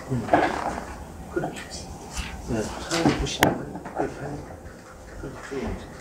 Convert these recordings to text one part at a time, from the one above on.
그렇죠. 네, 사연을 보시는 거예요. 그렇게 하는 거예요. 그렇죠.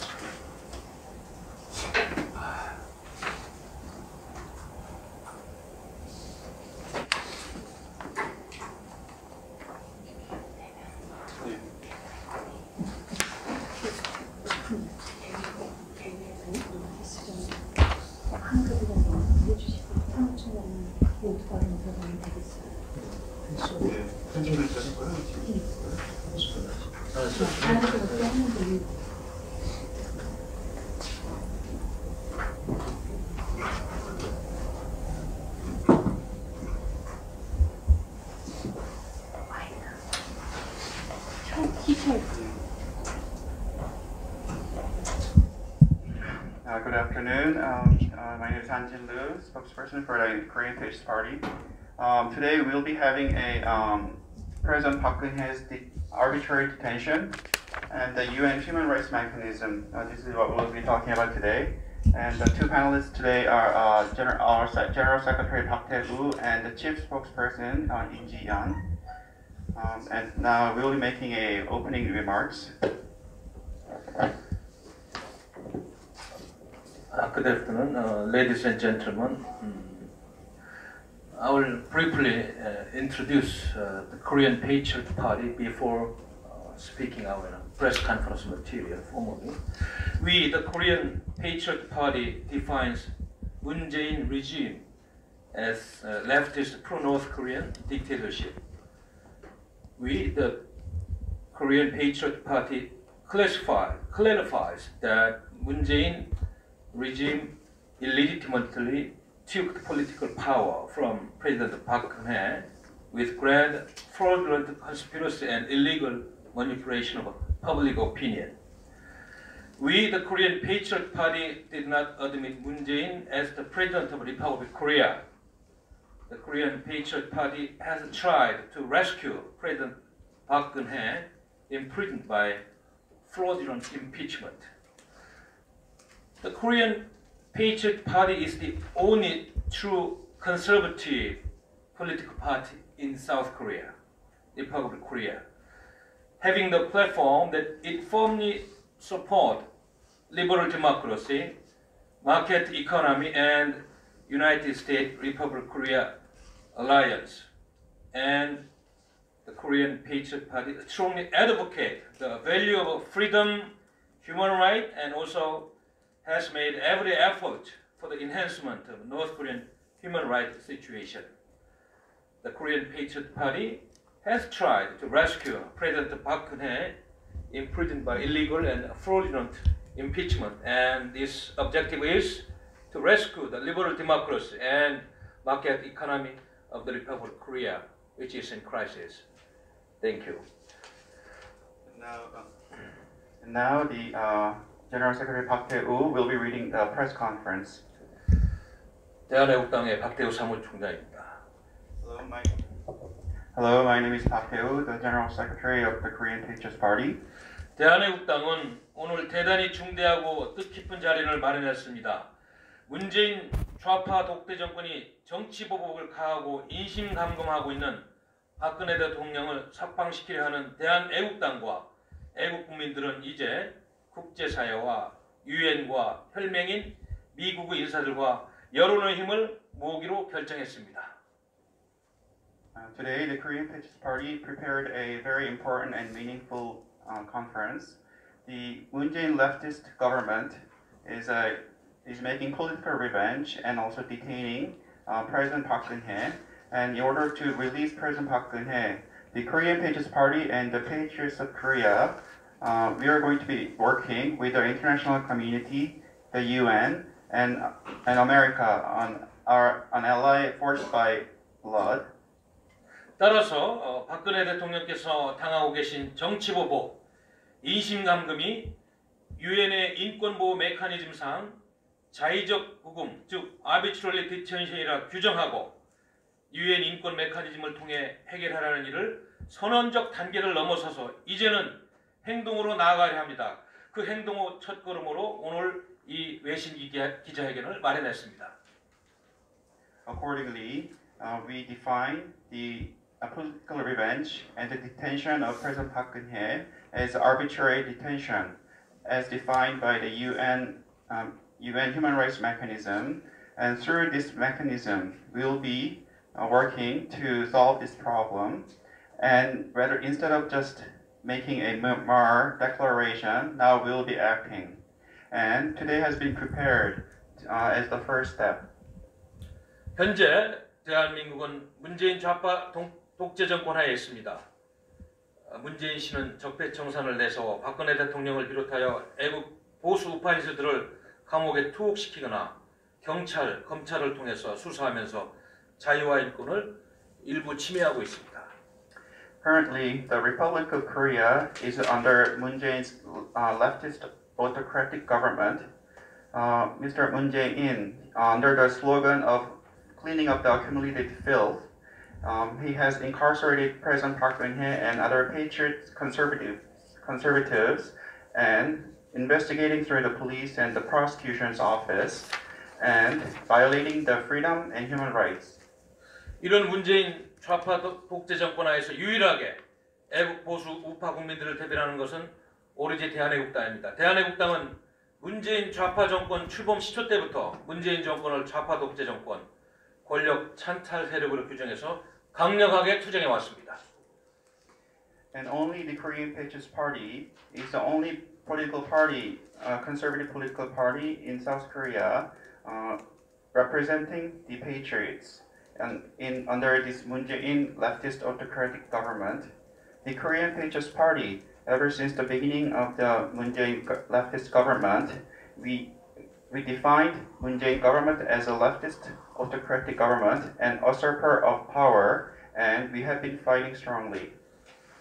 Good afternoon. My name is Han-Jin Liu, spokesperson for the Korean Patriots Party. Today we'll be having a President Park Geun-hye's arbitrary detention and the UN human rights mechanism. This is what we'll be talking about today. And the two panelists today are General Secretary Park Tae-woo and the Chief Spokesperson Im Ji-yeon. And now we'll be making opening remarks. Good afternoon, ladies and gentlemen. I will briefly introduce the Korean Patriot Party before speaking our press conference material formally. We, the Korean Patriot Party, defines Moon Jae-in regime as leftist pro-North Korean dictatorship. We, the Korean Patriot Party, clarifies that Moon Jae-in regime illegitimately took political power from President Park Geun-hye with grand fraudulent conspiracy and illegal manipulation of public opinion. We, the Korean Patriot Party, did not admit Moon Jae-in as the President of the Republic of Korea. The Korean Patriot Party has tried to rescue President Park Geun-hye, imprisoned by fraudulent impeachment. The Korean Patriot Party is the only true conservative political party in South Korea, the Republic of Korea, having the platform that it firmly supports liberal democracy, market economy, and United States Republic of Korea alliance. And the Korean Patriot Party strongly advocates the value of freedom, human rights, and also has made every effort for the enhancement of North Korean human rights situation. The Korean Patriot Party has tried to rescue President Park Geun-hye, imprisoned by illegal and fraudulent impeachment, and this objective is to rescue the liberal democracy and market economy of the Republic of Korea, which is in crisis. Thank you. Now the General Secretary Park Tae-woo will be reading the press conference. 대한애국당의 박태우 사무총장입니다. Hello, my name is Park Tae-woo, the General Secretary of the Korean Patriots Party. 대한애국당은 오늘 대단히 중대하고 뜻깊은 자리를 마련했습니다. 문재인 좌파 독재 정권이 정치 보복을 가하고 인신감금하고 있는 박근혜 대통령을 석방시키려 하는 대한애국당과 애국 국민들은 이제 국제사회와 유엔과 혈맹인 미국의 인사들과 여론의 힘을 모으기로 결정했습니다. Today, the Korean Patriots Party prepared a very important and meaningful conference. The Moon Jae-in leftist government is making political revenge and also detaining President Park Geun-hye. And in order to release President Park Geun-hye, the Korean Patriots Party and the Patriots of Korea, we are going to be working with the international community, the UN, and America on an ally forged by blood. 따라서 박근혜 대통령께서 당하고 계신 정치보복, 인신감금이 유엔의 인권보호 메커니즘상 자의적 구금, 즉 아비트럴리 디텐션이라 규정하고 유엔 인권 메커니즘을 통해 해결하라는 일을 선언적 단계를 넘어서서 이제는 행동으로 나아가야 합니다. 그 행동의 첫걸음으로 오늘 이 외신 기자회견을 마련했습니다. Accordingly, we define the political revenge and the detention of President Park Geun-hye as arbitrary detention, as defined by the UN human rights mechanism. And through this mechanism, we'll be working to solve this problem. And rather, instead of just making a mere declaration, now we'll be acting. And today has been prepared as the first step. 현재 대한민국은 문재인 좌파 독재 정권 하에 있습니다. 문재인 씨는 적폐청산을 내서 박근혜 대통령을 비롯하여 애국 보수 우파 인사들을 감옥에 투옥시키거나 경찰, 검찰을 통해서 수사하면서 자유와 인권을 일부 침해하고 있습니다. Currently, the Republic of Korea is under Moon Jae-in's leftist autocratic government. Mr. Moon Jae-in, under the slogan of cleaning up the accumulated filth, he has incarcerated President Park Geun-hye and other patriot conservatives and investigating through the police and the prosecution's office and violating the freedom and human rights. 이런 문재인 좌파 독재 정권 하에서 유일하게 애국 보수 우파 국민들을 대변하는 것은 오로지 대한애국당입니다. 대한애국당은 문재인 좌파 정권 출범 시초 때부터 문재인 정권을 좌파 독재 정권, 권력 찬탈 세력으로 규정해서 강력하게 투쟁해 왔습니다. And only the Korean Patriots Party is the only political party, conservative political party in South Korea, representing the patriots. And under this Moon Jae-in leftist autocratic government, the Korean Patriots Party, ever since the beginning of the Moon Jae-in leftist government, we defined Moon Jae-in government as a leftist autocratic government and usurper of power, and we have been fighting strongly.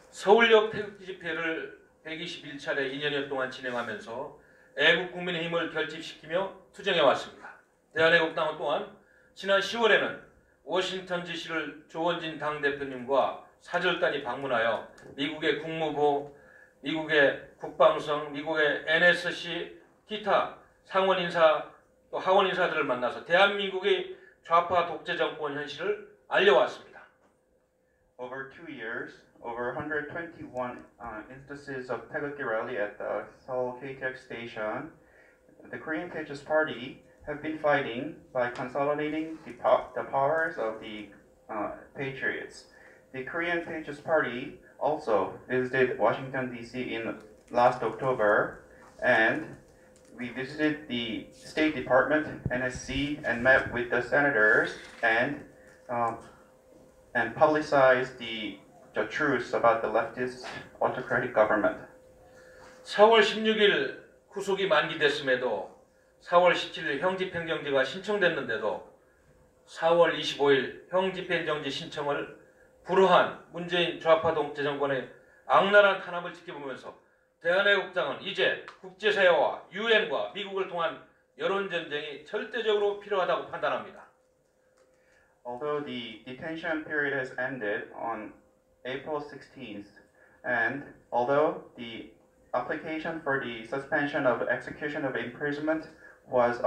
서울역 태극기 집회를 121차례 2년여 동안 진행하면서 애국 국민의 힘을 결집시키며 투쟁해 왔습니다. 대한애국당은 또한 지난 10월에는 워싱턴 DC를 조원진 당대표님과 사절단이 방문하여 미국의 국무부, 미국의 국방성, 미국의 NSC, 기타 상원 인사 또 하원 인사들을 만나서 대한민국의 좌파 독재 정권 현실을 알려왔습니다. Over 2 years, over 121 instances of 태극기 rally at the Seoul KTX station, the Korean Patriots Party have been fighting by consolidating the powers of the patriots. The Korean Patriots Party also visited Washington, D.C. in last October, and we visited the State Department, NSC, and met with the senators and publicized the truth about the leftist autocratic government. 4월 16일 구속이 만기됐음에도 4월 17일 형집행정지가 신청됐는데도 4월 25일 형집행정지 신청을 불허한 문재인 좌파 독재 정권의 악랄한 탄압을 지켜보면서 대한애국당은 이제 국제사회와 유엔과 미국을 통한 여론전쟁이 절대적으로 필요하다고 판단합니다. Although the detention period has ended on April 16th, and although the application for the suspension of execution of imprisonment was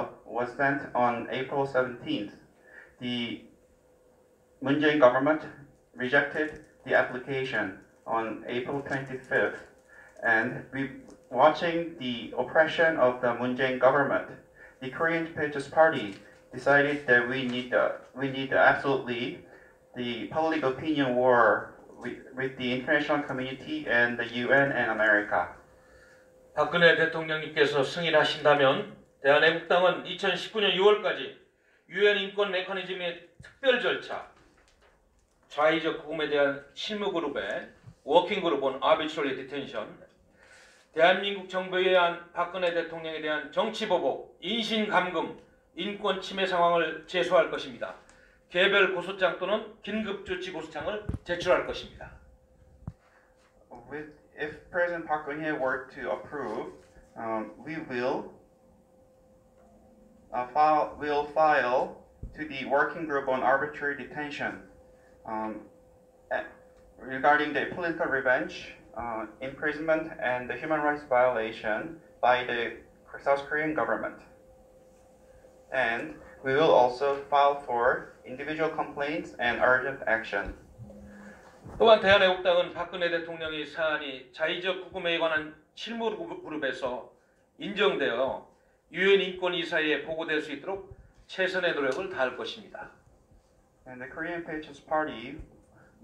sent on April 17th, the Moon Jae-in government rejected the application on April 25th, and watching the oppression of the Moon Jae-in government, the Korean Patriots Party decided that we need absolutely the public opinion war with the international community and the UN and America. 박근혜 대통령님께서 승인하신다면 대한애국당은 2019년 6월까지 유엔 인권 메커니즘의 특별 절차, 좌의적 구금에 대한 실무그룹의 워킹그룹 on arbitrary detention, 대한민국 정부에 의한 박근혜 대통령에 대한 정치보복, 인신감금, 인권 침해 상황을 제소할 것입니다. 개별 고소장 또는 긴급조치 고소장을 제출할 것입니다. If President Park Geun-hye were to approve, we will file to the working group on arbitrary detention regarding the political revenge, imprisonment, and the human rights violation by the South Korean government. And we will also file for individual complaints and urgent action. 또한 대한애국당은 박근혜 대통령의 사안이 자의적 구금에 관한 실무 그룹에서 인정되어 유엔 인권이사회에 보고될 수 있도록 최선의 노력을 다할 것입니다. And the Korean Patriots Party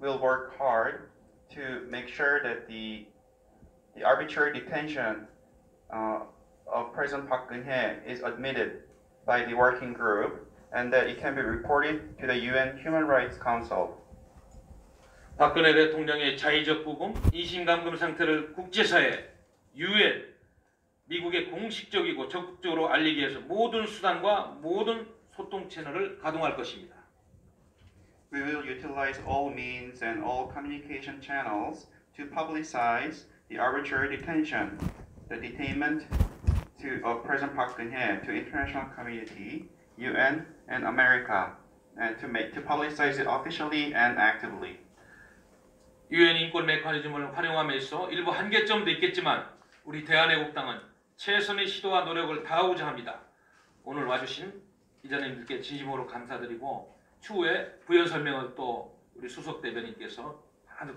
will work hard to make sure that the arbitrary detention of President Park Geun-hye is admitted by the working group and that it can be reported to the UN Human Rights Council. 박근혜 대통령의 자의적 구금, 이심감금 상태를 국제사회, 유엔, 미국의 공식적이고 적극적으로 알리기 위해서 모든 수단과 모든 소통 채널을 가동할 것입니다. We will utilize all means and all communication channels to publicize the arbitrary detention, the detainment of President Park Geun-hye to international community, UN, and America, and to publicize it officially and actively. 유엔 인권 메커니즘을 활용함에 있어 일부 한계점도 있겠지만 우리 대한애국당은 최선의 시도와 노력을 다하고자 합니다. 오늘 와주신 기자님들께 진심으로 감사드리고 추후에 부연 설명을 또 우리 수석 대변인께서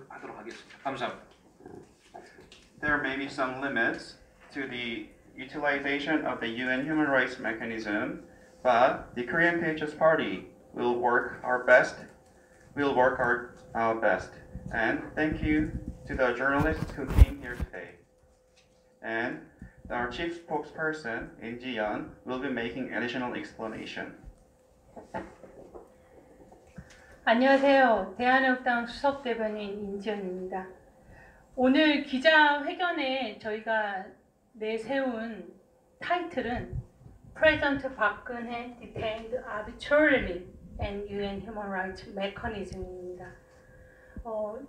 하도록 하겠습니다. 감사합니다. There may be some limits to the utilization of the UN Human Rights Mechanism, but the Korean Patriots Party will work our best. We'll work our best. And thank you to the journalists who came here today. And our chief spokesperson, In Ji-yeon, will be making additional explanation. 안녕하세요. 대한애국당 수석대변인 인지연입니다. 오늘 기자회견에 저희가 내세운 타이틀은 President Park Geun-hye detained arbitrarily and UN Human Rights Mechanism입니다.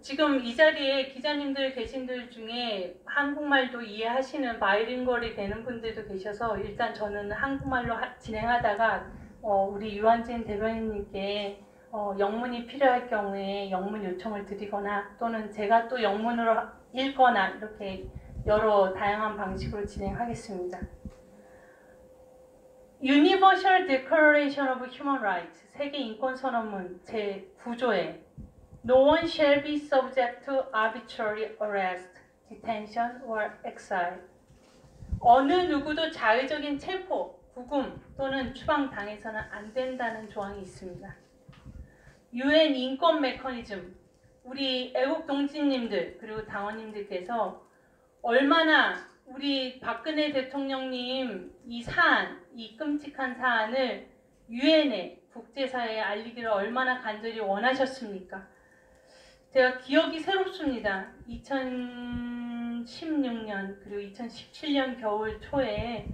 지금 이 자리에 기자님들 계신들 중에 한국말도 이해하시는 바이링걸이 되는 분들도 계셔서 일단 저는 한국말로 진행하다가 우리 유한진 대변인님께 영문이 필요할 경우에 영문 요청을 드리거나 또는 제가 또 영문으로 읽거나 이렇게 여러 다양한 방식으로 진행하겠습니다. Universal Declaration of Human Rights 세계 인권 선언문 제9조에 No one shall be subject to arbitrary arrest, detention or exile. 어느 누구도 자의적인 체포, 구금 또는 추방당해서는 안 된다는 조항이 있습니다. 유엔 인권 메커니즘, 우리 애국 동지님들 그리고 당원님들께서 얼마나 우리 박근혜 대통령님 이 사안, 이 끔찍한 사안을 유엔에 국제사회에 알리기를 얼마나 간절히 원하셨습니까? 제가 기억이 새롭습니다. 2016년 그리고 2017년 겨울 초에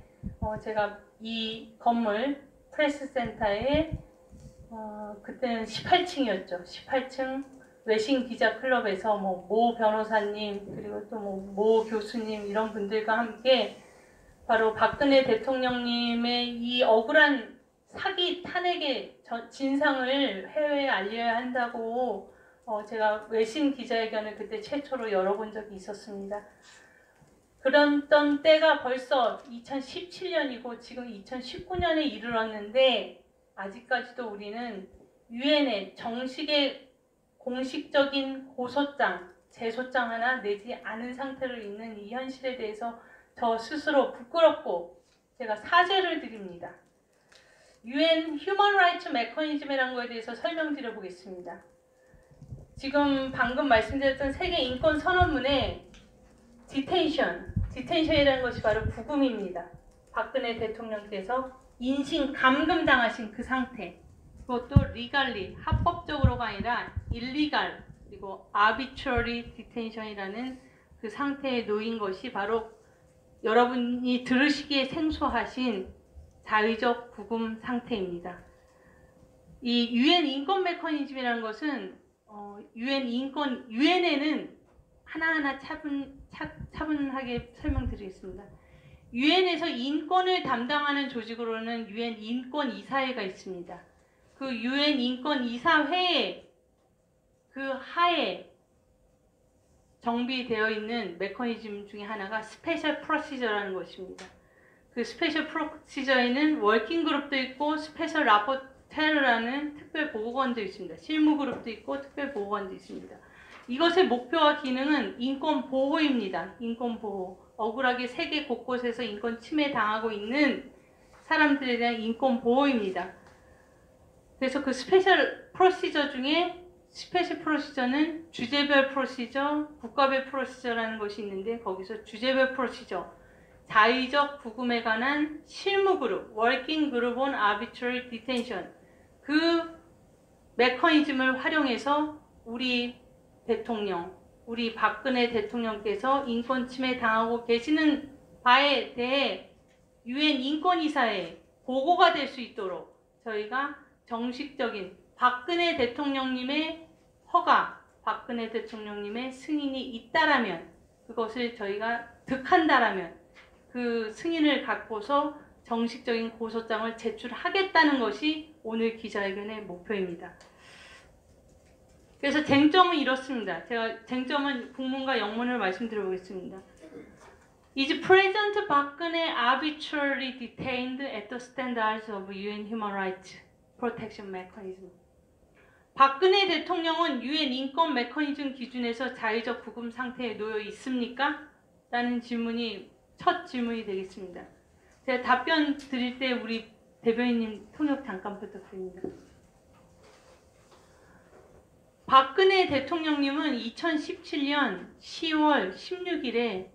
제가 이 건물 프레스센터에 그때는 18층이었죠. 18층 외신 기자 클럽에서 모 변호사님 그리고 또 모 교수님 이런 분들과 함께 바로 박근혜 대통령님의 이 억울한 사기 탄핵의 진상을 해외에 알려야 한다고 제가 외신 기자회견을 그때 최초로 열어본 적이 있었습니다. 그랬던 때가 벌써 2017년이고 지금 2019년에 이르렀는데 아직까지도 우리는 유엔에 정식의 공식적인 고소장, 재소장 하나 내지 않은 상태로 있는 이 현실에 대해서 저 스스로 부끄럽고 제가 사죄를 드립니다. 유엔 휴먼 라이츠 메커니즘이라는 거에 대해서 설명드려 보겠습니다. 지금 방금 말씀드렸던 세계 인권 선언문에 디텐션이라는 것이 바로 구금입니다. 박근혜 대통령께서 인신 감금당하신 그 상태, 그것도 리갈리, 합법적으로가 아니라 일리갈, 그리고 arbitrary detention이라는 그 상태에 놓인 것이 바로 여러분이 들으시기에 생소하신 자의적 구금 상태입니다. 이 유엔 인권 메커니즘이라는 것은 유엔에는 하나하나 차분하게 설명드리겠습니다. 유엔에서 인권을 담당하는 조직으로는 유엔 인권이사회가 있습니다. 그 유엔 인권이사회에 그 하에 정비되어 있는 메커니즘 중에 하나가 스페셜 프로시저라는 것입니다. 그 스페셜 프로시저에는 워킹 그룹도 있고 스페셜 라포테르라는 특별 보고관도 있습니다. 실무 그룹도 있고 특별 보고관도 있습니다. 이것의 목표와 기능은 인권 보호입니다. 인권 보호. 억울하게 세계 곳곳에서 인권 침해 당하고 있는 사람들에 대한 인권 보호입니다. 그래서 그 스페셜 프로시저 중에 스페셜 프로시저는 주제별 프로시저, 국가별 프로시저라는 것이 있는데 거기서 주제별 프로시저, 자의적 구금에 관한 실무 그룹, 워킹 그룹 온 아비트러리 디텐션, 그 메커니즘을 활용해서 우리 대통령, 우리 박근혜 대통령께서 인권 침해 당하고 계시는 바에 대해 유엔 인권이사에 보고가 될 수 있도록 저희가 정식적인 박근혜 대통령님의 허가, 박근혜 대통령님의 승인이 있다라면, 그것을 저희가 득한다라면 그 승인을 갖고서 정식적인 고소장을 제출하겠다는 것이 오늘 기자회견의 목표입니다. 그래서 쟁점은 이렇습니다. 제가 쟁점은 국문과 영문을 말씀드려보겠습니다. Is President 박근혜 arbitrarily detained at the standards of UN Human Rights Protection Mechanism? 박근혜 대통령은 UN 인권 메커니즘 기준에서 자의적 구금 상태에 놓여 있습니까? 라는 질문이 첫 질문이 되겠습니다. 제가 답변 드릴 때 우리 대변인님 통역 잠깐 부탁드립니다. 박근혜 대통령님은 2017년 10월 16일에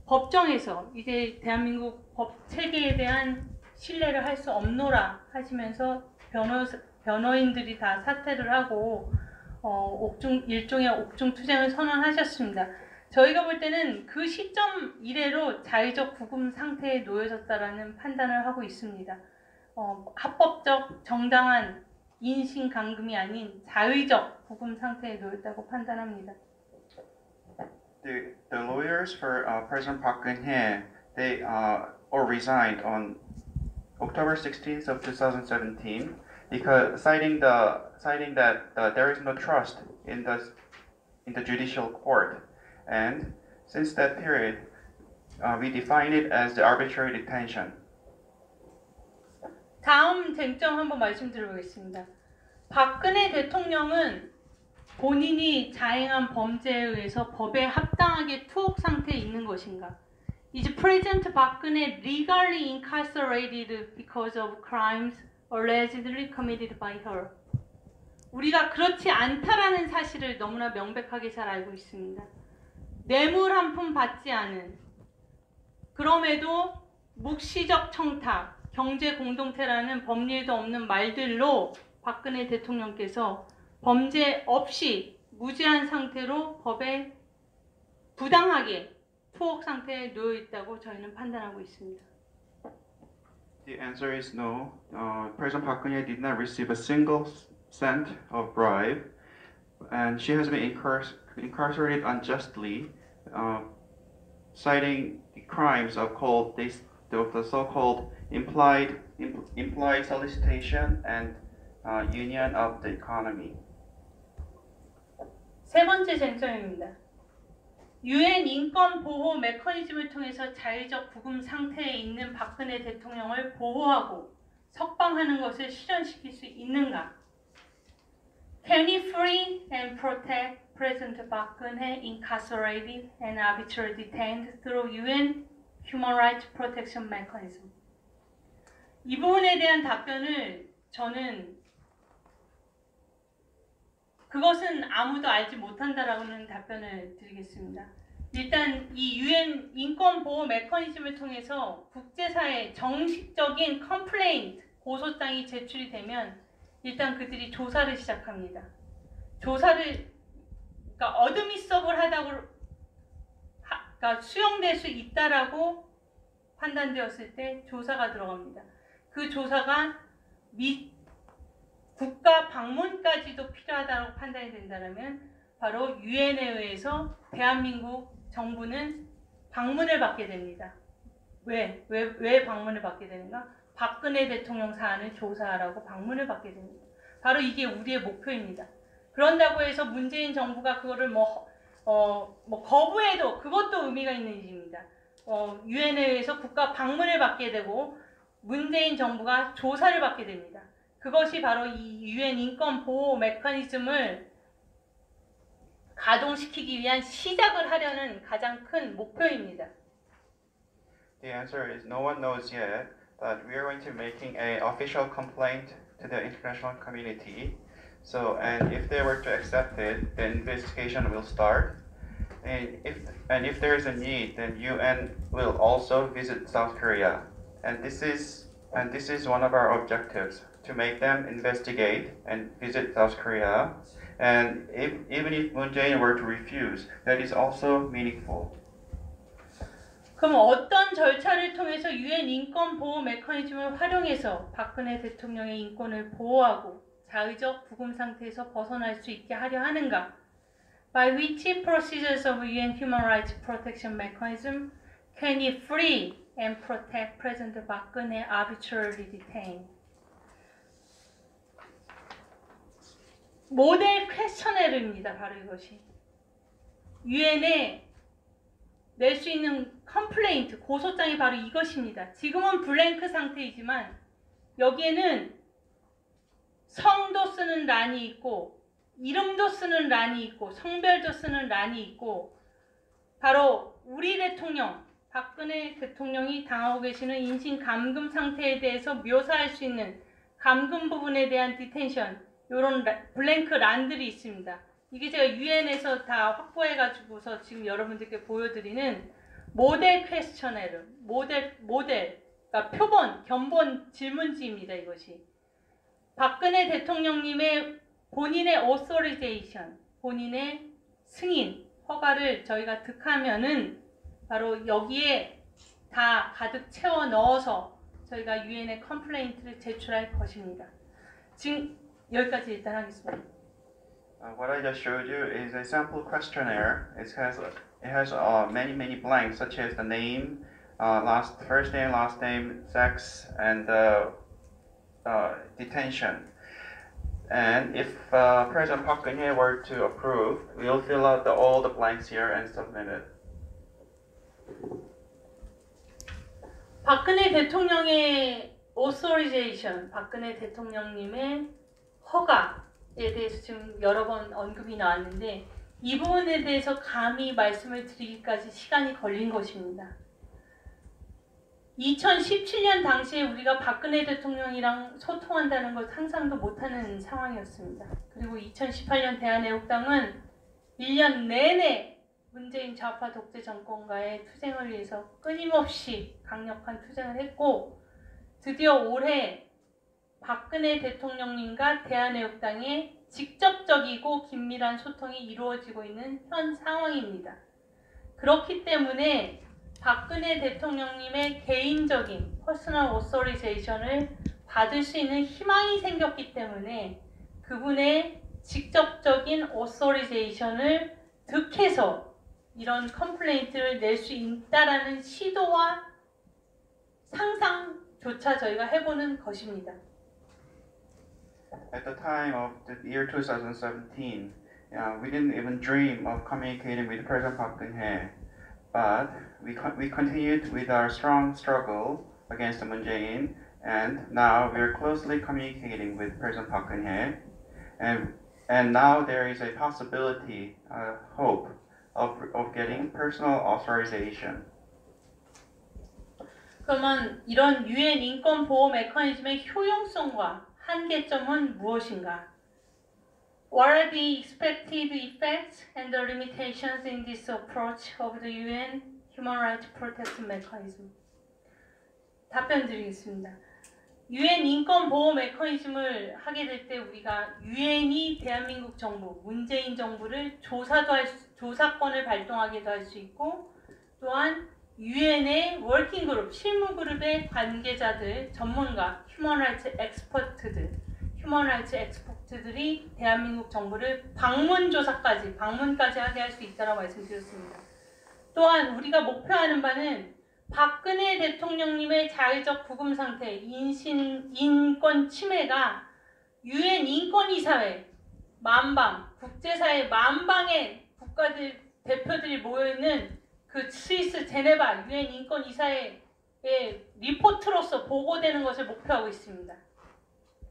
법정에서 이제 대한민국 법 체계에 대한 신뢰를 할 수 없노라 하시면서 변호인들이 다 사퇴를 하고 일종의 옥중투쟁을 선언하셨습니다. 저희가 볼 때는 그 시점 이래로 자의적 구금 상태에 놓여졌다라는 판단을 하고 있습니다. 합법적 정당한 인신 감금이 아닌 자의적 구금 상태에 놓였다고 판단합니다. The lawyers for President Park Geun-hye, they all resigned on October 16th of 2017 because citing that there is no trust in the judicial court, and since that period, we define it as the arbitrary detention. 다음 쟁점 한번 말씀드려보겠습니다. 박근혜 대통령은 본인이 자행한 범죄에 의해서 법에 합당하게 투옥 상태에 있는 것인가? Is President 박근혜 legally incarcerated because of crimes allegedly committed by her? 우리가 그렇지 않다라는 사실을 너무나 명백하게 잘 알고 있습니다. 뇌물 한 푼 받지 않은, 그럼에도 묵시적 청탁, 경제 공동체라는 법률도 없는 말들로 박근혜 대통령께서 범죄 없이 무죄한 상태로 법에 부당하게 투옥 상태에 놓여 있다고 저희는 판단하고 있습니다. The answer is no. President Park Geun-hye did not receive a single cent of bribe, and she has been incarcerated unjustly, citing the crimes of the so-called implied solicitation and union of the economy. 세 번째 쟁점입니다. 유엔 인권 보호 메커니즘을 통해서 자의적 구금 상태에 있는 박근혜 대통령을 보호하고 석방하는 것을 실현시킬 수 있는가? Can we free and protect President Park Geun-hye incarcerated and arbitrarily detained through UN Human Rights Protection Mechanism? 이 부분에 대한 답변을 저는 그것은 아무도 알지 못한다라고는 답변을 드리겠습니다. 일단 이 UN 인권 보호 메커니즘을 통해서 국제사회 정식적인 컴플레인트, 고소장이 제출이 되면 일단 그들이 조사를 시작합니다. 그러니까 어드미서블 하다고, 그러니까 수용될 수 있다라고 판단되었을 때 조사가 들어갑니다. 그 조사가 국가 방문까지도 필요하다고 판단이 된다면 바로 유엔에 의해서 대한민국 정부는 방문을 받게 됩니다. 왜 방문을 받게 되는가? 박근혜 대통령 사안을 조사하라고 방문을 받게 됩니다. 바로 이게 우리의 목표입니다. 그런다고 해서 문재인 정부가 그거를 거부해도 그것도 의미가 있는 일입니다. 유엔에 의해서 국가 방문을 받게 되고 문재인 정부가 조사를 받게 됩니다. 그것이 바로 이 유엔 인권 보호 메커니즘을 가동시키기 위한 시작을 하려는 가장 큰 목표입니다. The answer is no one knows yet that we are going to making a official complaint to the international community. So, and if they were to accept it, the investigation will start. And if there is a need, then UN will also visit South Korea. And this is one of our objectives, to make them investigate and visit South Korea. And even if Moon Jae-in were to refuse, that is also meaningful. 그럼 어떤 절차를 통해서 유엔 인권 보호 메커니즘을 활용해서 박근혜 대통령의 인권을 보호하고 자의적 구금 상태에서 벗어날 수 있게 하려 하는가? By which procedures of UN Human Rights Protection Mechanism can he free and protect President 박근혜 arbitrarily detained? 모델 퀘스처네르입니다. 바로 이것이. 유엔에 낼 수 있는 컴플레인트, 고소장이 바로 이것입니다. 지금은 블랭크 상태이지만 여기에는 성도 쓰는 란이 있고 이름도 쓰는 란이 있고 성별도 쓰는 란이 있고 바로 우리 대통령, 박근혜 대통령이 당하고 계시는 인신 감금 상태에 대해서 묘사할 수 있는 감금 부분에 대한 디텐션, 이런 블랭크 란들이 있습니다. 이게 제가 유엔에서 다 확보해가지고서 지금 여러분들께 보여드리는 모델 퀘스처네르, 그러니까 표본, 견본 질문지입니다. 이것이. 박근혜 대통령님의 본인의 authorization, 본인의 승인, 허가를 저희가 득하면은 바로 여기에 다 가득 채워 넣어서 저희가 유엔에 컴플레인트를 제출할 것입니다. 지금 여기까지 일단 하겠습니다. What I just showed you is a sample questionnaire. It has many blanks, such as the name, first name, last name, sex, and detention. And if President Park Geun-hye were to approve, we'll fill out all the blanks here and submit it. 박근혜 대통령의 authorization, 박근혜 대통령님의 허가에 대해서 지금 여러 번 언급이 나왔는데 이 부분에 대해서 감히 말씀을 드리기까지 시간이 걸린 것입니다. 2017년 당시에 우리가 박근혜 대통령이랑 소통한다는 걸 상상도 못하는 상황이었습니다. 그리고 2018년 대한애국당은 1년 내내 문재인 좌파 독재 정권과의 투쟁을 위해서 끊임없이 강력한 투쟁을 했고 드디어 올해 박근혜 대통령님과 대한애국당의 직접적이고 긴밀한 소통이 이루어지고 있는 현 상황입니다. 그렇기 때문에 박근혜 대통령님의 개인적인 퍼스널 오서리제이션을 받을 수 있는 희망이 생겼기 때문에 그분의 직접적인 오서리제이션을 득해서 이런 컴플레인트를 낼 수 있다라는 시도와 상상조차 저희가 해보는 것입니다. At the time of the year 2017, we didn't even dream of communicating with President Park Geun-hye. But we continued with our strong struggle against Moon Jae-in, and now we are closely communicating with President Park Geun-hye, and now there is a possibility, hope of getting personal authorization. 그러면 이런 유엔 인권 보호 메커니즘의 효용성과 한계점은 무엇인가? What are the expected effects and the limitations in this approach of the UN Human Rights Protection Mechanism? 답변 드리겠습니다. UN 인권 보호 메커니즘을 하게 될 때 우리가 UN이 대한민국 정부, 문재인 정부를 조사권을 발동하기도 할 수 있고 또한 UN의 워킹 그룹, 실무 그룹의 관계자들, 전문가, 휴먼 라이츠 엑스퍼트들이 대한민국 정부를 방문까지 하게 할 수 있다고 말씀드렸습니다. 또한 우리가 목표하는 바는 박근혜 대통령님의 자의적 구금 상태, 인권 침해가 UN 인권이사회, 국제사회 만방의 국가들 대표들이 모여있는 그 스위스 제네바 UN 인권이사회의 리포트로서 보고되는 것을 목표하고 있습니다.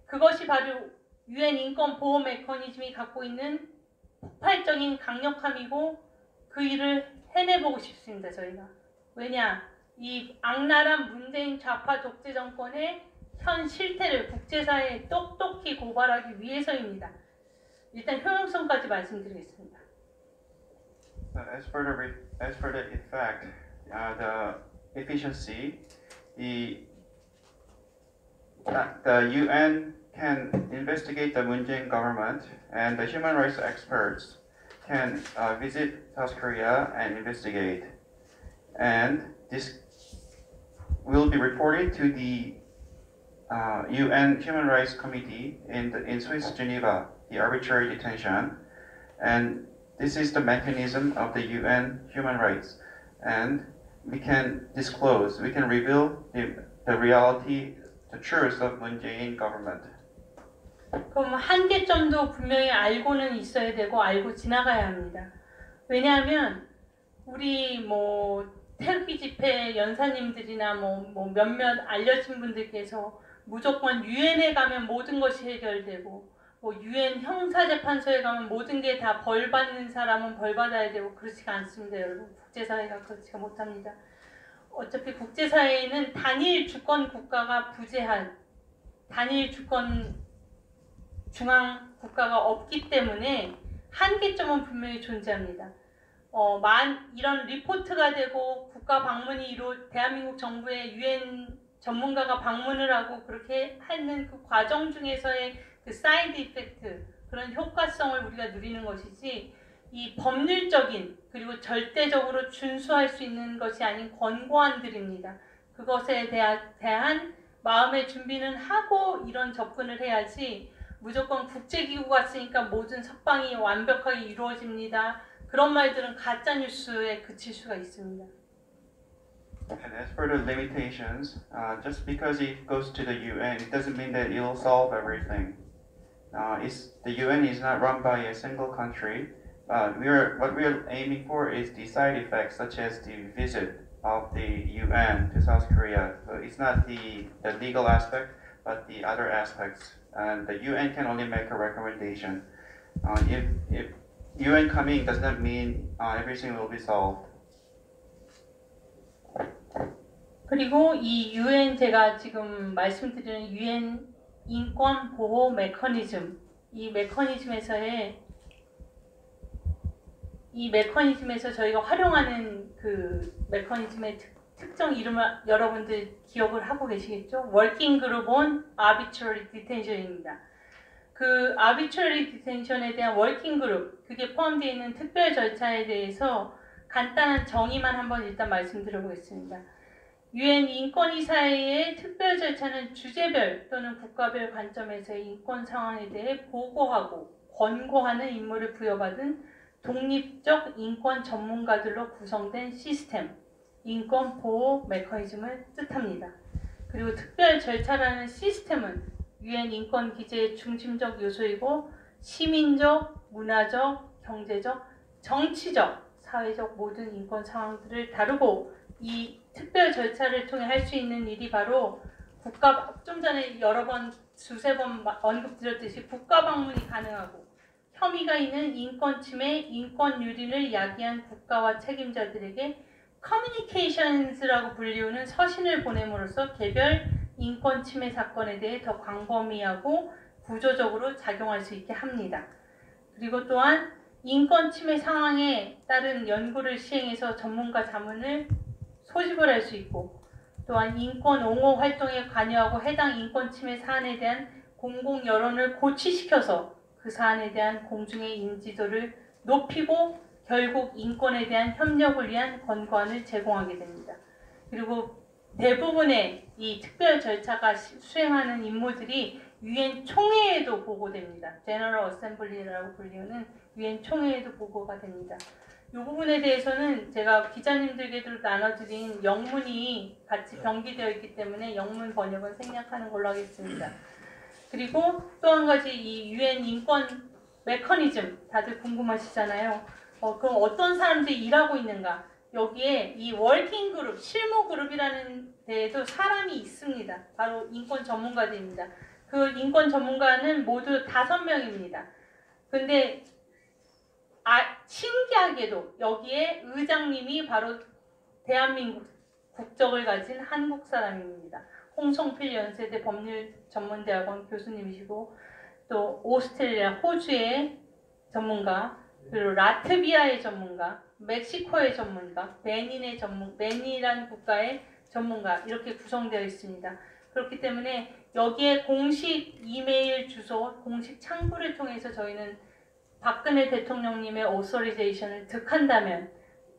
그것이 바로 UN 인권 보호 메커니즘이 갖고 있는 폭발적인 절대적인 강력함이고 그 일을 해내보고 싶습니다. 저희가. 왜냐? 이 악랄한 문재인 좌파 독재 정권의 현 실태를 국제사회에 똑똑히 고발하기 위해서입니다. 일단 효용성까지 말씀드리겠습니다. As for the effect, the efficiency, the UN can investigate the Moon Jae-in government, and the human rights experts can visit South Korea and investigate, and this will be reported to the UN Human Rights Committee in Swiss Geneva, the arbitrary detention, and this is the mechanism of the UN human rights, and we can disclose, we can reveal the reality, the truth of Moon Jae-in government. 그럼 한계점도 분명히 알고는 있어야 되고 알고 지나가야 합니다. 왜냐하면 우리 뭐 태극기 집회 연사님들이나 뭐 몇몇 알려진 분들께서 무조건 유엔에 가면 모든 것이 해결되고 뭐 유엔 형사재판소에 가면 모든 게 다 벌 받는 사람은 벌 받아야 되고 그렇지가 않습니다. 여러분 국제사회가 그렇지가 못합니다. 어차피 국제사회에는 단일 주권 국가가 부재한 단일 주권 중앙 국가가 없기 때문에 한계점은 분명히 존재합니다. 이런 리포트가 되고 국가 방문이 대한민국 정부의 유엔 전문가가 방문을 하고 그렇게 하는 그 과정 중에서의 그 사이드 이펙트, 그런 효과성을 우리가 누리는 것이지 이 법률적인 그리고 절대적으로 준수할 수 있는 것이 아닌 권고안들입니다. 그것에 대한 마음의 준비는 하고 이런 접근을 해야지 무조건 국제기구가 쓰니까 모든 석방이 완벽하게 이루어집니다. 그런 말들은 가짜뉴스에 그칠 수가 있습니다. And as for the limitations, just because it goes to the UN, it doesn't mean that it will solve everything. The UN is not run by a single country. What we are aiming for is the side effects, such as the visit of the UN to South Korea. So it's not the legal aspect, but the other aspects. And the UN can only make a recommendation. If UN coming does not mean everything will be solved. 그리고 이 UN 제가 지금 말씀드리는 UN 인권 보호 메커니즘, 이 메커니즘에서 저희가 활용하는 그 메커니즘의 특정 이름을 여러분들 기억을 하고 계시겠죠? Working Group on Arbitrary Detention입니다. 그 Arbitrary Detention에 대한 Working Group, 그게 포함되어 있는 특별 절차에 대해서 간단한 정의만 한번 일단 말씀드려보겠습니다. 유엔 인권이사회의 특별 절차는 주제별 또는 국가별 관점에서의 인권 상황에 대해 보고하고 권고하는 임무를 부여받은 독립적 인권 전문가들로 구성된 시스템, 인권 보호 메커니즘을 뜻합니다. 그리고 특별 절차라는 시스템은 유엔 인권 기제의 중심적 요소이고 시민적, 문화적, 경제적, 정치적, 사회적 모든 인권 상황들을 다루고 이 특별 절차를 통해 할 수 있는 일이 바로 좀 전에 두세 번 언급드렸듯이 국가 방문이 가능하고 혐의가 있는 인권 침해, 인권 유린을 야기한 국가와 책임자들에게 커뮤니케이션즈라고 불리우는 서신을 보냄으로써 개별 인권 침해 사건에 대해 더 광범위하고 구조적으로 작용할 수 있게 합니다. 그리고 또한 인권 침해 상황에 따른 연구를 시행해서 전문가 자문을 소집을 할 수 있고 또한 인권 옹호 활동에 관여하고 해당 인권 침해 사안에 대한 공공 여론을 고취시켜서 그 사안에 대한 공중의 인지도를 높이고 결국 인권에 대한 협력을 위한 권고안을 제공하게 됩니다. 그리고 대부분의 이 특별 절차가 수행하는 임무들이 유엔 총회에도 보고됩니다. General Assembly라고 불리는 유엔 총회에도 보고가 됩니다. 이 부분에 대해서는 제가 기자님들께도 나눠드린 영문이 같이 병기되어 있기 때문에 영문 번역은 생략하는 걸로 하겠습니다. 그리고 또 한 가지 이 유엔 인권 메커니즘 다들 궁금하시잖아요. 그럼 어떤 사람들이 일하고 있는가? 여기에 이 워킹 그룹, 실무 그룹이라는 데에도 사람이 있습니다. 바로 인권 전문가들입니다. 그 인권 전문가는 모두 5명입니다. 근데 특이하게도 여기에 의장님이 바로 대한민국 국적을 가진 한국 사람입니다. 홍성필 연세대 법률전문대학원 교수님이시고 또 오스트레일리아, 호주의 전문가, 그리고 라트비아의 전문가, 멕시코의 전문가, 베닌이라는 국가의 전문가 이렇게 구성되어 있습니다. 그렇기 때문에 여기에 공식 이메일 주소, 공식 창구를 통해서 저희는 박근혜 대통령님의 오서리제이션을 득한다면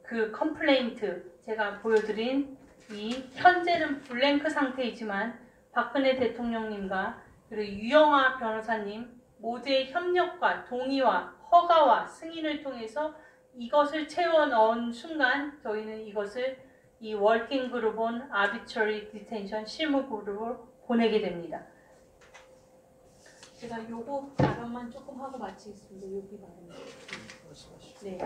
그 컴플레인트 제가 보여드린 이 현재는 블랭크 상태이지만 박근혜 대통령님과 그리고 유영하 변호사님 모두의 협력과 동의와 허가와 승인을 통해서 이것을 채워 넣은 순간 저희는 이것을 이 워킹 그룹 온 아비처리 디텐션 실무 그룹을 보내게 됩니다. 제가 요거 발언만 조금 하고 마치겠습니다. 여기 발언. 네.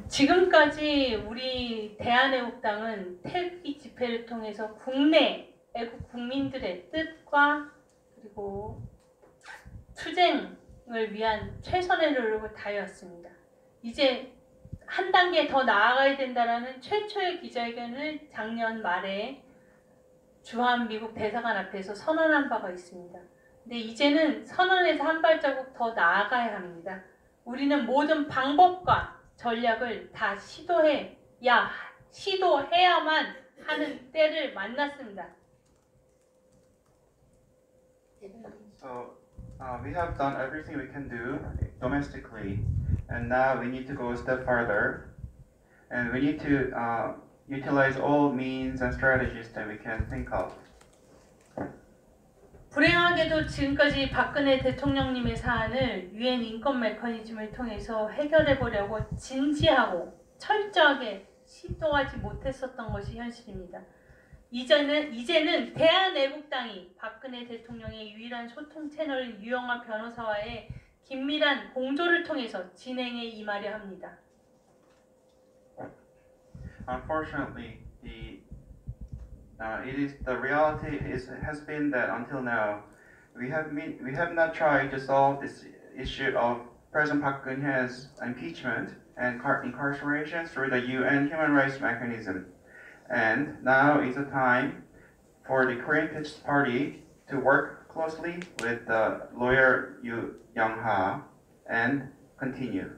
지금까지 우리 대한애국당은 태극기 집회를 통해서 국내 애국 국민들의 뜻과 그리고 투쟁을 위한 최선의 노력을 다해왔습니다. 이제 한 단계 더 나아가야 된다라는 최초의 기자회견을 작년 말에 주한 미국 대사관 앞에서 선언한 바가 있습니다. 근데 이제는 선언에서 한 발자국 더 나아가야 합니다. 우리는 모든 방법과 전략을 다 시도해야만 하는 때를 만났습니다. So we have done everything we can do domestically, and now we need to go a step further, and we need to utilize all means and strategies that we can think of. 불행하게도 지금까지 박근혜 대통령님의 사안을 유엔 인권 메커니즘을 통해서 해결해 보려고 진지하고 철저하게 시도하지 못했었던 것이 현실입니다. 이제는 대한애국당이 박근혜 대통령의 유일한 소통 채널인 유영하 변호사와의 긴밀한 공조를 통해서 진행에 임하려 합니다. Unfortunately, the reality has been that until now, we have not tried to solve this issue of President Park Geun-hye's impeachment and incarceration through the UN human rights mechanism. And now is the time for the Korean People's Party to work closely with the lawyer Yu Young-ha and continue.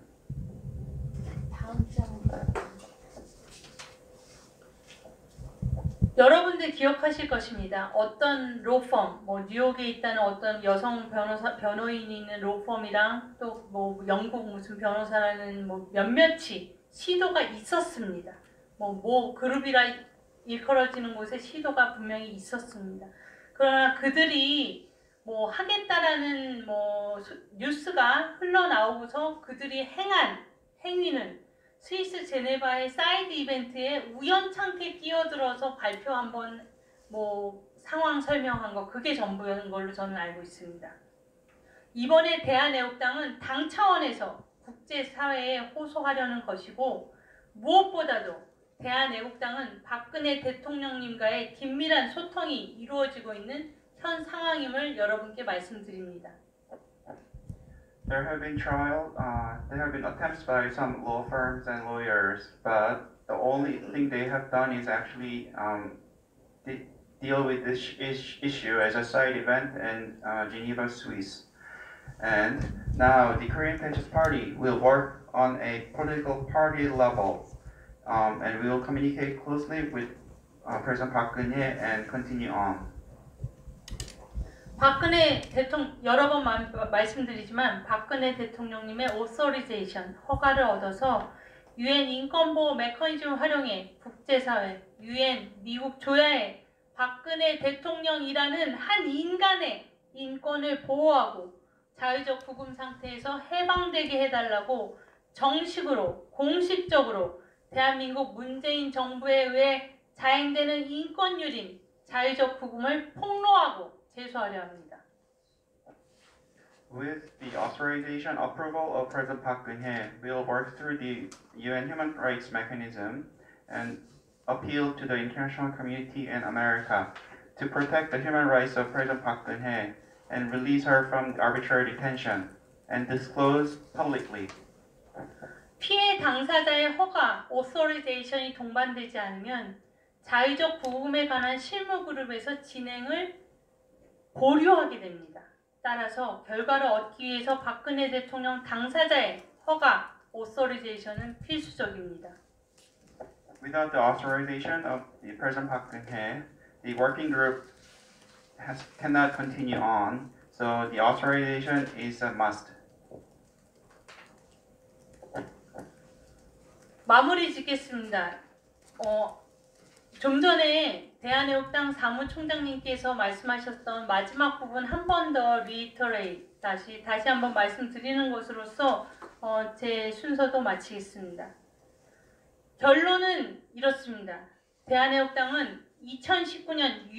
여러분들 기억하실 것입니다. 어떤 로펌, 뉴욕에 있다는 어떤 여성 변호인이 있는 로펌이랑 또 영국 무슨 변호사라는 몇몇이 시도가 있었습니다. 그룹이라 일컬어지는 곳에 시도가 분명히 있었습니다. 그러나 그들이 하겠다라는 뉴스가 흘러나오고서 그들이 행한 행위는 스위스 제네바의 사이드 이벤트에 우연찮게 끼어들어서 발표 한번 상황 설명한 거 그게 전부였는 걸로 저는 알고 있습니다. 이번에 대한애국당은 당 차원에서 국제사회에 호소하려는 것이고 무엇보다도 대한애국당은 박근혜 대통령님과의 긴밀한 소통이 이루어지고 있는 현 상황임을 여러분께 말씀드립니다. There have been attempts by some law firms and lawyers, but the only thing they have done is actually deal with this issue as a side event in Geneva, Swiss. And now the Korean People's Party will work on a political party level, and we will communicate closely with President Park Geun-hye and continue on. 박근혜 대통령 여러 번 말씀드리지만 박근혜 대통령님의 오서리제이션 허가를 얻어서 유엔 인권보호 메커니즘을 활용해 국제사회, 유엔, 미국 조야에 박근혜 대통령이라는 한 인간의 인권을 보호하고 자유적 구금 상태에서 해방되게 해달라고 정식으로 공식적으로 대한민국 문재인 정부에 의해 자행되는 인권유린 자유적 구금을 폭로하고 제소하려 합니다. With the authorization approval of President Park Geun-hye, we will work through the UN human rights mechanism and appeal to the international community and America to protect the human rights of President Park Geun-hye and release her from arbitrary detention and disclose publicly 피해 당사자의 허가, authorization이 동반되지 않으면 자의적 부검에 관한 실무 그룹에서 진행을 보류하게 됩니다. 따라서 결과를 얻기 위해서 박근혜 대통령 당사자의 허가, authorization은 필수적입니다. Without the authorization of the President Park Geun-hye, the working group cannot continue on. So the authorization is a must. 마무리 짓겠습니다. 좀 전에 대한애국당 사무총장님께서 말씀하셨던 마지막 부분 한 번 더 reiterate 다시 한번 말씀드리는 것으로서 제 순서도 마치겠습니다. 결론은 이렇습니다. 대한애국당은 2019년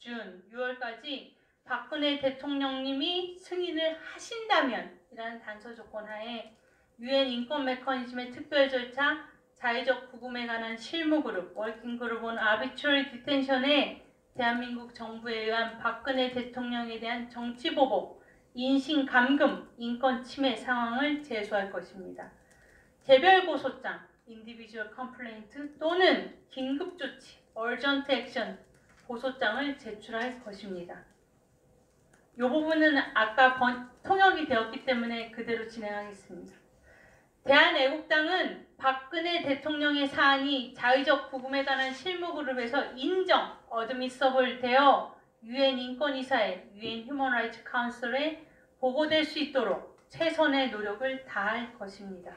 6월까지 박근혜 대통령님이 승인을 하신다면 이라는 단서 조건 하에 유엔 인권 메커니즘의 특별 절차, 자의적 구금에 관한 실무그룹, 워킹그룹 온 아비트러리 디텐션에 대한민국 정부에 의한 박근혜 대통령에 대한 정치보복, 인신감금, 인권 침해 상황을 제소할 것입니다. 개별 고소장, individual complaint 또는 긴급조치, urgent action, 고소장을 제출할 것입니다. 이 부분은 아까 통역이 되었기 때문에 그대로 진행하겠습니다. 대한애국당은 박근혜 대통령의 사안이 자의적 구금에 관한 실무그룹에서 인정, 어드미서블 되어 유엔 인권이사회, 유엔 휴먼 라이츠 카운슬에 보고될 수 있도록 최선의 노력을 다할 것입니다.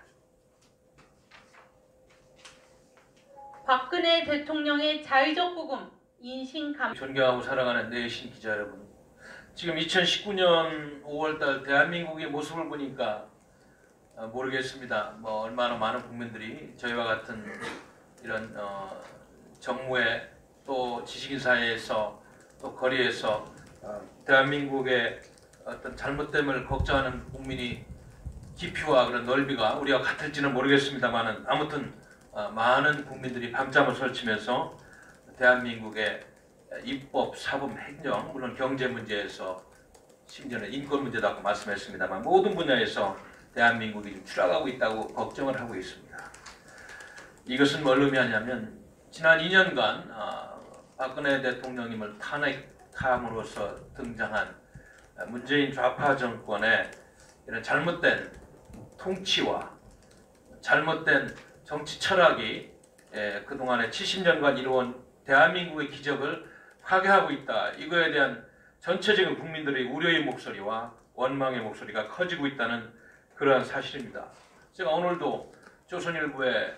박근혜 대통령의 자의적 구금, 인신감 존경하고 사랑하는 내신 기자 여러분, 지금 2019년 5월달 대한민국의 모습을 보니까 모르겠습니다. 뭐 얼마나 많은 국민들이 저희와 같은 이런 정무에 또 지식인 사회에서 또 거리에서 대한민국의 어떤 잘못됨을 걱정하는 국민이 깊이와 그런 넓이가 우리와 같을지는 모르겠습니다만은 아무튼 많은 국민들이 밤잠을 설치면서 대한민국의 입법, 사법, 행정, 물론 경제 문제에서 심지어는 인권 문제도 말씀했습니다만 모든 분야에서 대한민국이 좀 추락하고 있다고 걱정을 하고 있습니다. 이것은 뭘 의미하냐면 지난 2년간 박근혜 대통령님을 탄핵함으로써 등장한 문재인 좌파 정권의 이런 잘못된 통치와 잘못된 정치 철학이 그동안의 70년간 이루어온 대한민국의 기적을 파괴하고 있다. 이거에 대한 전체적인 국민들의 우려의 목소리와 원망의 목소리가 커지고 있다는 그러한 사실입니다. 제가 오늘도 조선일보의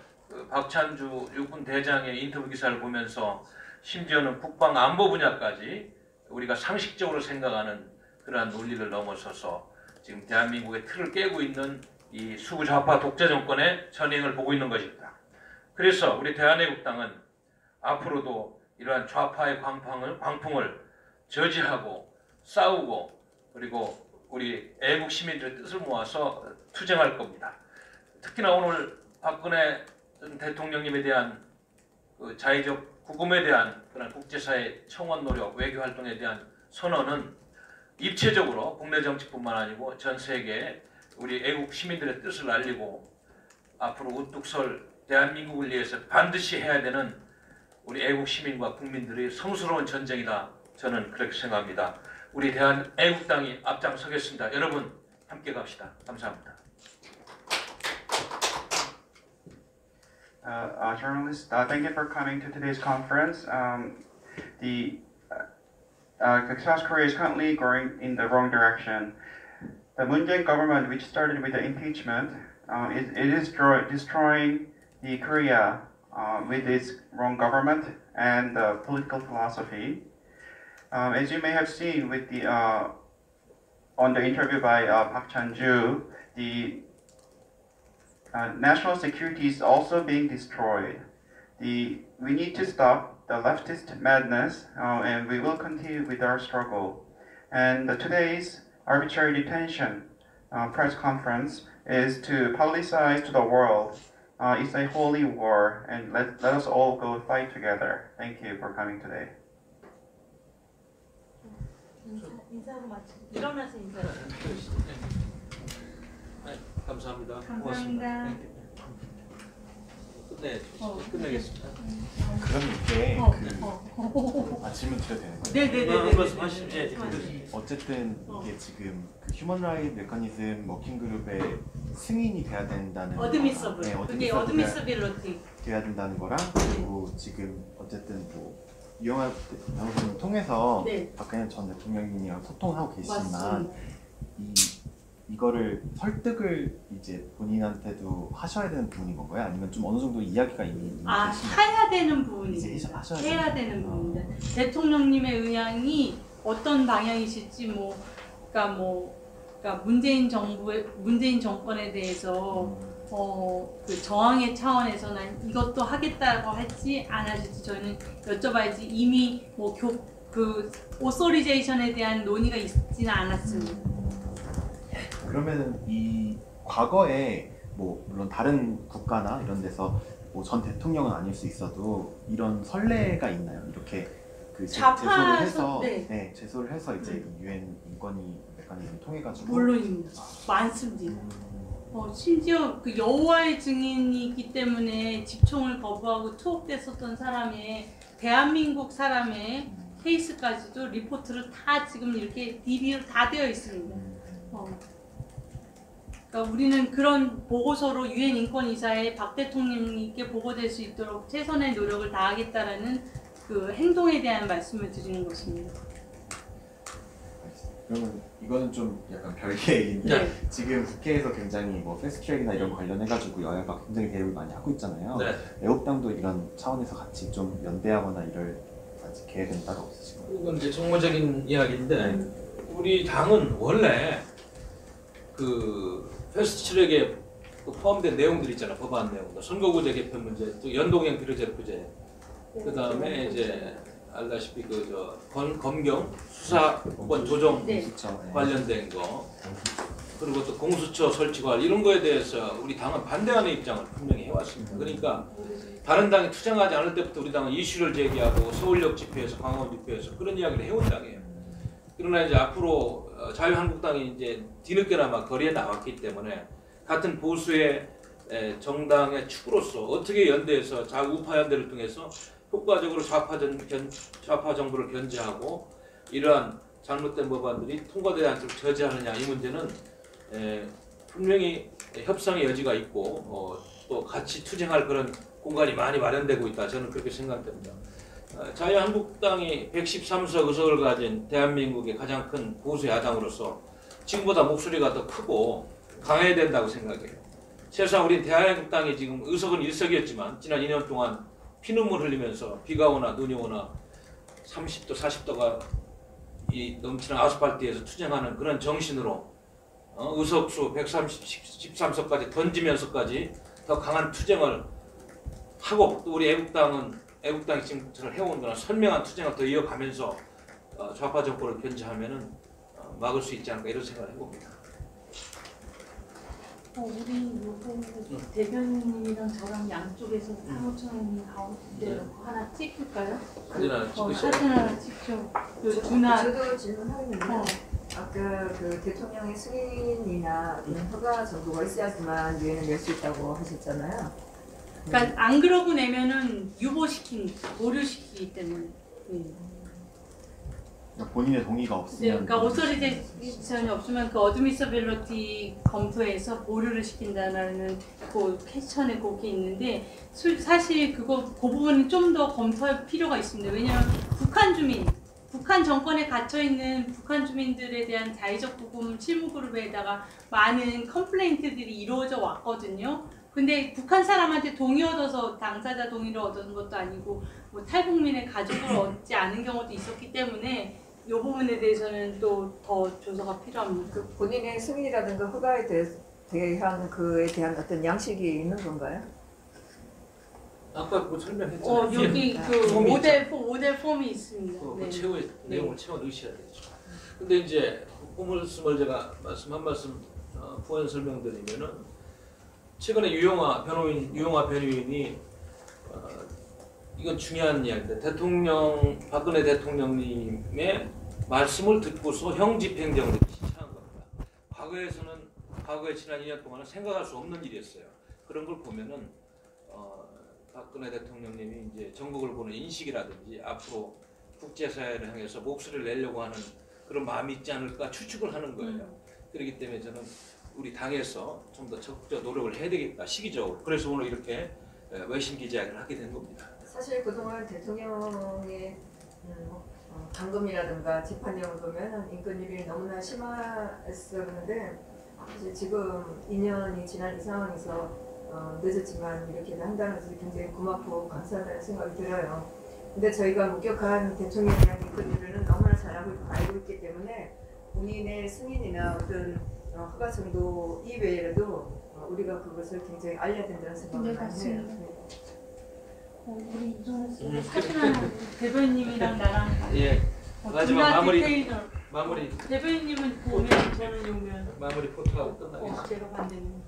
박찬주 육군 대장의 인터뷰 기사를 보면서 심지어는 국방 안보 분야까지 우리가 상식적으로 생각하는 그러한 논리를 넘어서서 지금 대한민국의 틀을 깨고 있는 이 수구 좌파 독재 정권의 전행을 보고 있는 것입니다. 그래서 우리 대한애국당은 앞으로도 이러한 좌파의 광풍을 저지하고 싸우고 그리고 우리 애국 시민들의 뜻을 모아서 투쟁할 겁니다. 특히나 오늘 박근혜 대통령님에 대한 그 자의적 구금에 대한 그런 국제사회 청원 노력, 외교 활동에 대한 선언은 입체적으로 국내 정치뿐만 아니고 전 세계에 우리 애국 시민들의 뜻을 알리고 앞으로 우뚝 설 대한민국을 위해서 반드시 해야 되는 우리 애국 시민과 국민들의 성스러운 전쟁이다. 저는 그렇게 생각합니다. 우리 대한애국당이 앞장서겠습니다. 여러분 함께 갑시다. 감사합니다. Journalists, thank you for coming to today's conference. South Korea is currently going in the wrong direction. The Moon Jae-in government, which started with the impeachment, it is destroying the Korea with its wrong government and political philosophy. As you may have seen with the on the interview by Park Chan-ju, the national security is also being destroyed. We need to stop the leftist madness, and we will continue with our struggle. And today's arbitrary detention press conference is to publicize to the world it's a holy war, and let us all go fight together. Thank you for coming today. 인사하고 마치 일어나서 인사해. 감사합니다. 감사합니다. 고맙습니다. 끝내겠습니다. 그럼 이게 질문 드려도 되는 거예요? 네네네. 말씀하시죠. 어쨌든 이게 지금 그 휴먼 라이트 메커니즘 워킹 그룹의 승인이 돼야 된다는 어드미서블. 네, 그게 어드미서빌리티. 돼야 된다는 거랑 그리고 지금 어쨌든 뭐 유영하 변호사님 통해서 네. 박근혜 전 대통령님이랑 소통하고 계시지만 맞습니다. 이거를 설득을 이제 본인한테도 하셔야 되는 부분인 건가요? 아니면 좀 어느 정도 이야기가 이미 아, 되시나요? 해야 되는 이제 부분입니다. 하셔야 해야 되는 부분입니다. 대통령님의 의향이 어떤 방향이실지 그러니까 문재인 정권에 대해서 그 저항의 차원에서는 이것도 하겠다고 할지 안 할지 저희는 여쭤봐야지 이미 그 오소리제이션에 대한 논의가 있지는 않았습니다. 그러면은 이 과거에 뭐 물론 다른 국가나 이런 데서 뭐 전 대통령은 아닐 수 있어도 이런 선례가 있나요? 이렇게 그 제소를 해서 네. 제소를 해서 이제 유엔 인권위 메커니즘 통해 가지고 물론입니다. 많습니다. 심지어 그 여호와의 증인이기 때문에 집총을 거부하고 투옥됐었던 사람의 대한민국 사람의 케이스까지도 리포트를 다 지금 이렇게 DB로 다 되어 있습니다. 그러니까 우리는 그런 보고서로 유엔 인권이사에 박 대통령님께 보고될 수 있도록 최선의 노력을 다하겠다라는 그 행동에 대한 말씀을 드리는 것입니다. 그러면 이거는 좀 약간 별개의 얘기인데 네. 지금 국회에서 굉장히 뭐 패스트트랙이나 이런 관련해가지고 여야가 굉장히 대우를 많이 하고 있잖아요. 네. 애국당도 이런 차원에서 같이 좀 연대하거나 이럴 아직 계획은 따로 없으신가요? 이건 이제 정무적인 이야기인데 우리 당은 원래 그 패스트트랙에 포함된 내용들 있잖아. 법안 내용들, 선거구제 개편 문제, 또 연동형 비례대표제, 그 다음에 이제 알다시피 검경 수사권 조정 관련된 거, 그리고 또 공수처 설치 관련 이런 거에 대해서 우리 당은 반대하는 입장을 분명히 해왔습니다. 그러니까 다른 당이 투쟁하지 않을 때부터 우리 당은 이슈를 제기하고 서울역 집회에서 광화문 집회에서 그런 이야기를 해온 당이에요. 그러나 이제 앞으로 자유한국당이 이제 뒤늦게나마 거리에 나왔기 때문에 같은 보수의 정당의 축으로서 어떻게 연대해서 좌우파 연대를 통해서 효과적으로 좌파 정부를 견제하고 이러한 잘못된 법안들이 통과되지 않도록 저지하느냐 이 문제는 분명히 협상의 여지가 있고 또 같이 투쟁할 그런 공간이 많이 마련되고 있다. 저는 그렇게 생각됩니다. 자유한국당이 113석 의석을 가진 대한민국의 가장 큰 보수 야당으로서 지금보다 목소리가 더 크고 강해야 된다고 생각해요. 최소한 우리 대한민국당이 지금 의석은 1석이었지만 지난 2년 동안 피눈물 흘리면서 비가 오나 눈이 오나 30도 40도가 넘치는 아스팔트에서 투쟁하는 그런 정신으로 의석수 113석까지 던지면서까지 더 강한 투쟁을 하고 또 우리 애국당이 지금 해온 그런 선명한 투쟁을 더 이어가면서 좌파 정권을 견제하면은 막을 수 있지 않을까 이런 생각을 해봅니다. 우리 요거 대변인이랑 저랑 양쪽에서 4,5,000원 가운데 놓고 하나 찍을까요? 사진 하나 찍으세요. 사진 하나 찍죠. 요 두나. 저도 질문하겠는데 아까 그 대통령의 승인이나 허가 정도가 있어야지만 유엔을 열 수 있다고 하셨잖아요. 그러니까 안 그러고 내면은 보류시키기 때문에. 본인의 동의가 네, 없으면 그러니까 오소리제이션이 없으면 그 어드미서빌리티 검토해서 보류를 시킨다는 그 퀘스천에 거기 있는데 사실 그 부분은 좀 더 검토할 필요가 있습니다. 왜냐하면 북한 정권에 갇혀 있는 북한 주민들에 대한 자의적 구금 실무 그룹에다가 많은 컴플레인트들이 이루어져 왔거든요. 근데 북한 사람한테 동의 얻어서 당사자 동의를 얻은 것도 아니고 뭐 탈북민의 가족을 얻지 않은 경우도 있었기 때문에 이 부분에 대해서는 또 더 조사가 필요합니다. 그 본인의 승인이라든가 허가에 대한 그에 대한 어떤 양식이 있는 건가요? 아까 그거 설명했잖아요. 여기 그 모델 폼이 있습니다. 그 내용을 채워 넣으셔야 되죠. 근데 이제 그 말씀을 제가 한 말씀 부연 설명드리면은 최근에 유영하 변호인이 이건 중요한 이야기인데 박근혜 대통령님의 말씀을 듣고서 형집행정을 신청한 겁니다. 과거에서는 과거에 지난 2년 동안은 생각할 수 없는 일이었어요. 그런 걸 보면은 박근혜 대통령님이 이제 전국을 보는 인식이라든지 앞으로 국제사회를 향해서 목소리를 내려고 하는 그런 마음이 있지 않을까 추측을 하는 거예요. 그렇기 때문에 저는 우리 당에서 좀 더 적극적 노력을 해야 되겠다, 시기적으로. 그래서 오늘 이렇게 외신 기자회견을 하게 된 겁니다. 사실 그동안 대통령의 감금이라든가 재판령을 보면 인권유린이 너무나 심했었는데 이제 지금 2년이 지난 이 상황에서 늦었지만 이렇게 한다는 것이 굉장히 고맙고 감사하다는 생각이 들어요. 근데 저희가 목격한 대통령에 대한 인권유린은 너무나 잘 알고 있기 때문에 본인의 승인이나 어떤 허가 정도 이외에라도 우리가 그것을 굉장히 알려야 된다는 생각을 많이 해요. 우리 이동수 사진하는 대변인님이랑 나랑 예. 마지막 마무리. 대변인님은 보면 저는 오면 마무리 포토하고 끝나겠습니다. 제가 반대는